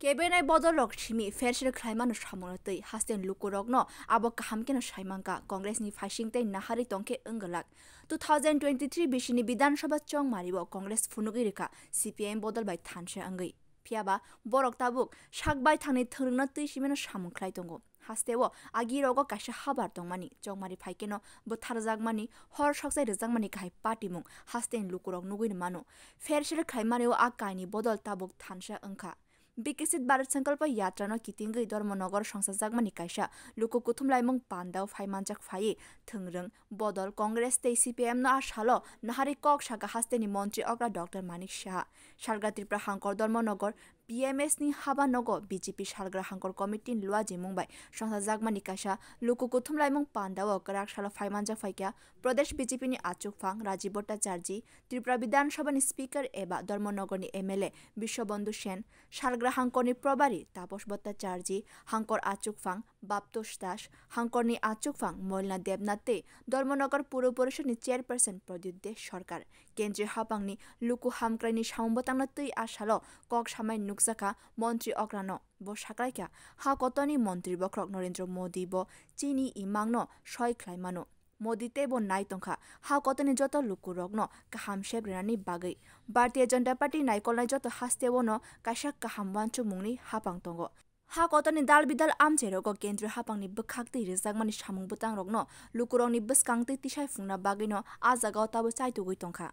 Kebenai bodolok shimi fershir khlaimanu shamonatei hasten lukurogno abo kahamkeno shaimangka Congress ni phashingtei nahari tongke enggalak 2023 bishini Bidhan Sabha chong maribo Congress funugirika CPM bodol bai thanshe angai phiaba borok tabuk sakbai thangni thorungna tei simeno samungklai tongo hastewo agirogo kaisa habar tongmani chongmari phaikeno botharjakmani hor soksai rjakmani kai party mung hasten lukurok nuguin mano fershir khlaimaneo akaini bodol tabuk thansha angkha Bikisit Bharat Sankalpa Yatra no kitinggai Dharmanagar Sangsajagmani kaisa luku kuthumlaimung pandao phaimanjak phai thungrung bodol Congress tei CPM no ashalo nahari kok saka hasteni Montri Ogra Dr. Manik Shah Salga Tripura Hankor Dharmanagar PMS ni haba nogo BJP Salgra Hankor Committee luaji mungbai Sangsajagmani kaisa luku kuthumlaimung pandao karak salo phaimanjak phaikya Pradesh BJP ni Achuk Phang Rajiv Bhattacharjee Tripura Bidhan Sabha ni Speaker eba Dharmanagar ni MLA Bishwabandhu Sen Salgra Hankor ni Probari Taposh Bhattacharjee Hankor Achuk Phang Baptosh Das Hankor ni Achuk Phang Moilna Debnath te Dharmanagar Puro Porishod ni Chairperson Pradyut De Sarkar Kendriya Hapang ni luku hamkrai ni samungbatangna tei ashalo kok samai nuksaka Montri Ograno bo sakraikya ha kotoni Montri Bokrok Narendra Modi bo chini imangno soi khlaimano Modi tebo nai tongkha ha kotoni joto lukurokno kaham sebrani bagai Bharatiya Janata Party naikolnai joto hastewo no kaisa kaham wanchu mungni hapang tongo ha kotoni dal bidal amcherogo kendriya hapangni bkhakti rijagmani samung butang rokno lukurokni bwskangtei tisai fungna bagino ajagao tabo chaitugui tongkha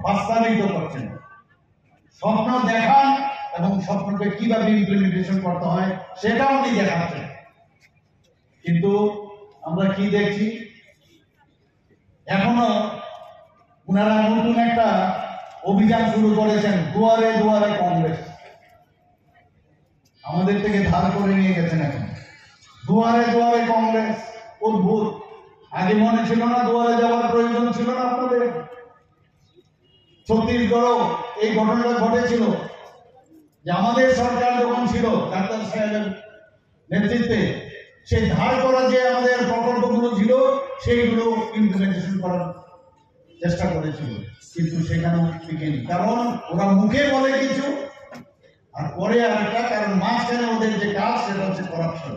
বাস্তবায়িত করছেন স্বপ্ন দেখান এবং স্বপ্নকে কিভাবে implementation করতে হয় সেটাও উনি দেখাচ্ছেন কিন্তু আমরা কি দেখছি এখনো উনারা নতুন একটা অভিযান শুরু করেছেন দুয়ারে দুয়ারে কংগ্রেস আমাদের থেকে ধার করে নিয়ে গেছেন এখন দুয়ারে দুয়ারে কংগ্রেস অদ্ভুত আগে মনে ছিল না দুয়ারে যাওয়ার প্রয়োজন ছিল না আপনাদের ছত্তিশগড় এই ঘটনাটা ঘটেছিল যে আমাদের সরকার যখন ছিল ডাক্তার সাহেবের নেতৃত্বে সেই ধার করা যে আমাদের প্রকল্পগুলো ছিল সেইগুলো ইমপ্লিমেন্টেশন করার চেষ্টা করেছিল কিন্তু সেখানেও টিকেনি কারণ ওরা মুখে বলে কিছু আর পরে আরেকটা কারণ মাঝখানে ওদের যে কাজ সেটা হচ্ছে করাপশন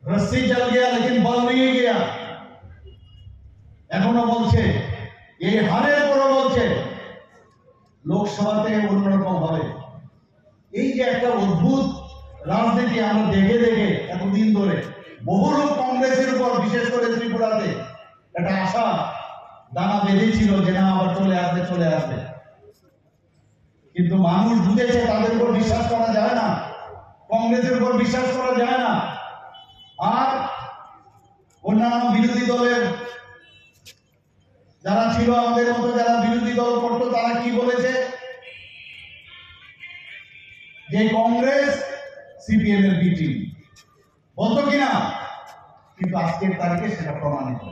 রস্সি চল গিয়া লেকিন বল নিয়ে গিয়া এখনো বলছে এই হারের পরও বলছে লোকসভাতে অন্যরকম হবে এই যে একটা অদ্ভুত রাজনীতি আমরা দেখে দেখে এতদিন ধরে বহু লোক কংগ্রেসের উপর বিশেষ করে ত্রিপুরাতে একটা আশা দানা বেঁধেছিল যে না আবার চলে আসবে কিন্তু মানুষ বুঝেছে তাদের উপর বিশ্বাস করা যায় না কংগ্রেসের উপর বিশ্বাস করা যায় না আর অন্যান্য বিরোধী দলের যারা ছিল আমাদের মতো যারা বিরোধী দল করতো তারা কি বলেছে যে কংগ্রেস সিপিএম এর বি টিম বলতো কিনা কিন্তু আজকের তারিখে সেটা প্রমাণিত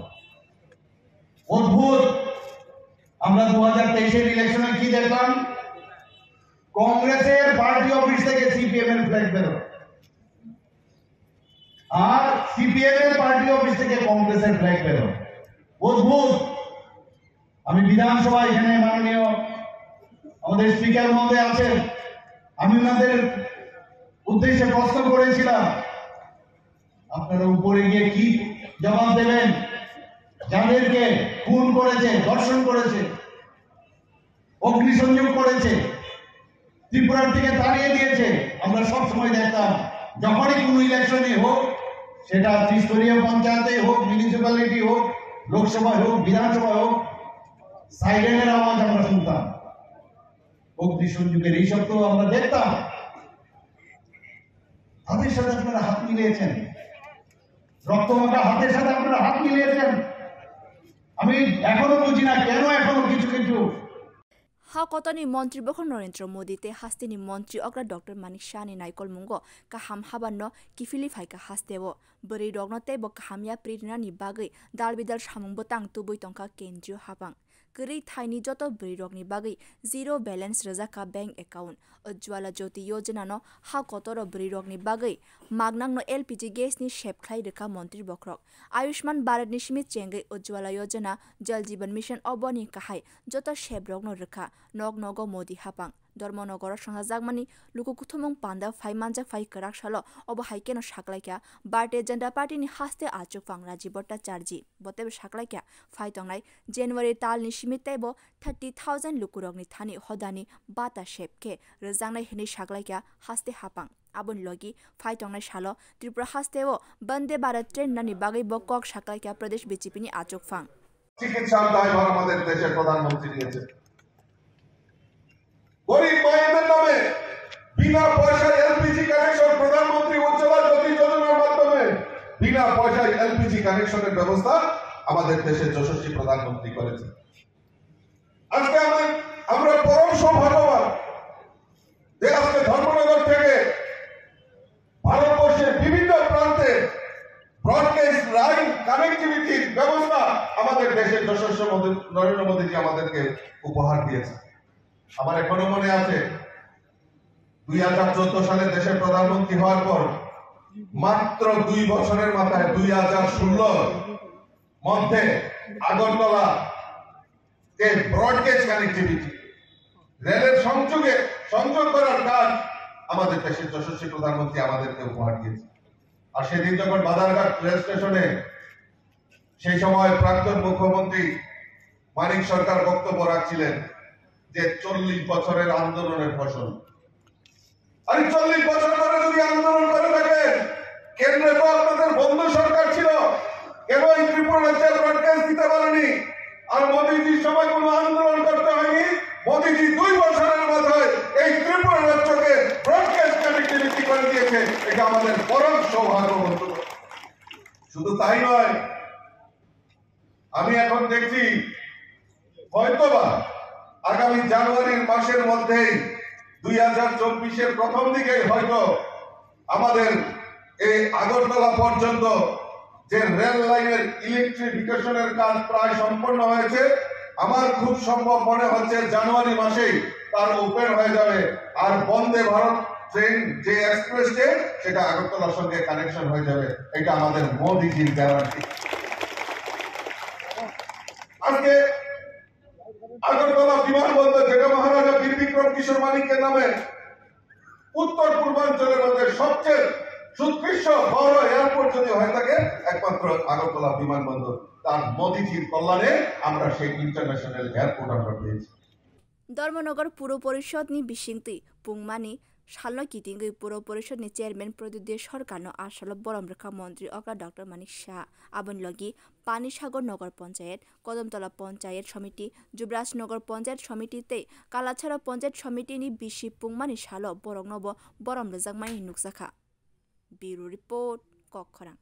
অদ্ভুত আমরা 2023 ইলেকশনে কি দেখলাম কংগ্রেসের পার্টি অফিস থেকে সিপিএম এর ফ্ল্যাগ বেরো আর সিপিএম এর পার্টি অফিস থেকে কংগ্রেসের ফ্ল্যাগ বেরো অদ্ভুত আমি বিধানসভা এখানে মাননীয় আমাদের স্পিকার মহোদয় আছেন আমি ওনাদের উদ্দেশ্যে প্রশ্ন করেছিলাম আপনারা উপরে গিয়ে কি জবাব দেবেন যাদেরকে খুন করেছে ধর্ষণ করেছে অগ্নিসংযোগ করেছে ত্রিপুরার থেকে তাড়িয়ে দিয়েছে আমরা সব সময় দেখতাম যখনই কোনো ইলেকশনে হোক সেটা ত্রিস্তরীয় পঞ্চায়েতে হোক মিউনিসিপ্যালিটি হোক লোকসভা হোক বিধানসভা হোক সাইরেনের আওয়াজ আমরা শুনতাম অগ্নিসংযোগের এইসব তো আমরা দেখতাম হাতের সাথে আপনারা হাত মিলিয়েছেন রক্তমাখা হাতের সাথে আপনারা হাত মিলিয়েছেন আমি এখনো বুঝি না কেন এখনো কিছু কিছু ha kotoni Montri Bokor Narendra Modi te hasteni Montri Ogra Dr. Manik Shah ni naikol mungo kaham habanno kifili phaika hastewo bari rogno te bo kahamya prirna ni bagai dalbidal samung botang tubui tongka Kendriya Hapang gri thaini joto brirokni bagi zero balance rajaka bank account Ujjwala Jyoti Yojana no ha kotoro brirokni bagi magnang no LPG gas ni shep khlai reka montri bokrok Ayushman Bharat ni simit chengai Ujjwala Yojana Jal Jeevan Mission oboni kahai joto shep rok no reka nog nogo Modi hapang Dharmanagor Sangajagmani Lukukuthumong Panda Phai Manjak Phai Karak Shalo Obo Haikeno Shaklaikya Bharatiya Janata Party ni haste achukphang Rajiv Bhattacharjee botebe shaklaikya Phai tongnai January tal ni simitaibo 30,000 lukurok ni thani hodani bata shepke rejangnai hini shaklaikya haste hapang abon logi Phai tongnai shalo Tripura hasteo Bande Bharat train nani bagai bokok shaklaikya Pradesh BJP ni achukphang চিকিৎসার দায়ভার আমাদের দেশের প্রধানমন্ত্রী নিয়েছেন গরিব মায়েদের নামে বিনা পয়সায় এলপিজি কানেকশন প্রধানমন্ত্রী উজ্জ্বলা জ্যোতি যোজনার মাধ্যমে বিনা পয়সায় এলপিজি কানেকশনের ব্যবস্থা আমাদের দেশের যশস্বী প্রধানমন্ত্রী করেছেন আজকে আমরা পরম সৌভাগ্যবান যে আজকে ধর্মনগর থেকে ভারতবর্ষের বিভিন্ন প্রান্তে ব্রডকাস্ট লাইন কানেক্টিভিটির ব্যবস্থা আমাদের দেশের যশস্বী নরেন্দ্র মোদীজি আমাদেরকে উপহার দিয়েছে আমার এখনো মনে আছে 2014 সালে দেশের প্রধানমন্ত্রী হওয়ার পর মাত্র 2 বছরের মাথায় 2016 মধ্যে আগরতলা যে ব্রডকাস্ট কানেক্টিভিটি রেলের সংযোগ করার কাজ আমাদের দেশের যশস্বী প্রধানমন্ত্রী আমাদেরকে উপহার দিয়েছে আর সেদিন যখন বাদারঘাট রেল স্টেশনে সেই সময় প্রাক্তন মুখ্যমন্ত্রী মানিক সরকার বক্তব্য রাখছিলেন যে 40 বছরের আন্দোলনের ফসল আর 40 বছর ধরে যদি আন্দোলন করে থাকেন কেন্দ্রে তো আপনাদের বন্ধু সরকার ছিল কেন এই ত্রিপুরা রাজ্যে ব্রডকাস্ট দিতে পারেনি আর মোদীজির সময় কোনো আন্দোলন করতে হয়নি মোদীজি 2 বছরের মাথায় এই ত্রিপুরা রাজ্যকে ব্রডকাস্ট কানেক্টিভিটি করে দিয়েছে এটা আমাদের পরম সৌভাগ্য বন্ধুগণ শুধু তাই নয় আমি এখন দেখছি হয়তোবা আগামী জানুয়ারির মাসের মধ্যেই 2024 এর প্রথম দিকে হয়তো আমাদের এই আগরতলা পর্যন্ত যে রেল লাইনের ইলেকট্রিফিকেশনের কাজ প্রায় সম্পন্ন হয়েছে আমার খুব সম্ভব মনে হচ্ছে জানুয়ারি মাসেই তার ওপেন হয়ে যাবে আর বন্দে ভারত ট্রেন যে এক্সপ্রেস ট্রেন সেটা আগরতলার সঙ্গে কানেকশন হয়ে যাবে এটা আমাদের মোদিজির গ্যারান্টি আজকে আগরতলা বিমানবন্দর যেটা মহারাজা বীর বিক্রম কিশোর মানিকের নামে উত্তর পূর্বাঞ্চলের মধ্যে সবচেয়ে সুদৃশ্য বড় এয়ারপোর্ট যদি হয়ে থাকে একমাত্র আগরতলা বিমানবন্দর তার মোদিজির কল্যাণে আমরা সেই ইন্টারন্যাশনাল এয়ারপোর্ট আমরা পেয়েছি ধর্মনগর পুর পরিষদ ni bisingti pungmani Shalno Kitingui Puro Porishod ni Chairman Produdya Sorkarno Ashalo Borom Rekha Mantri Okra Dr. Manik Shah Abon Logi Pani Sagar Nagar Panchayat Kodamtala Panchayat Samiti Jubraj Nagar Panchayat Samiti te Kalachara Panchayat Samiti ni Bishi Pungmani Shalo Borong Nobo Borom Rezagmani Nuksakha Bureau Report Kokkorang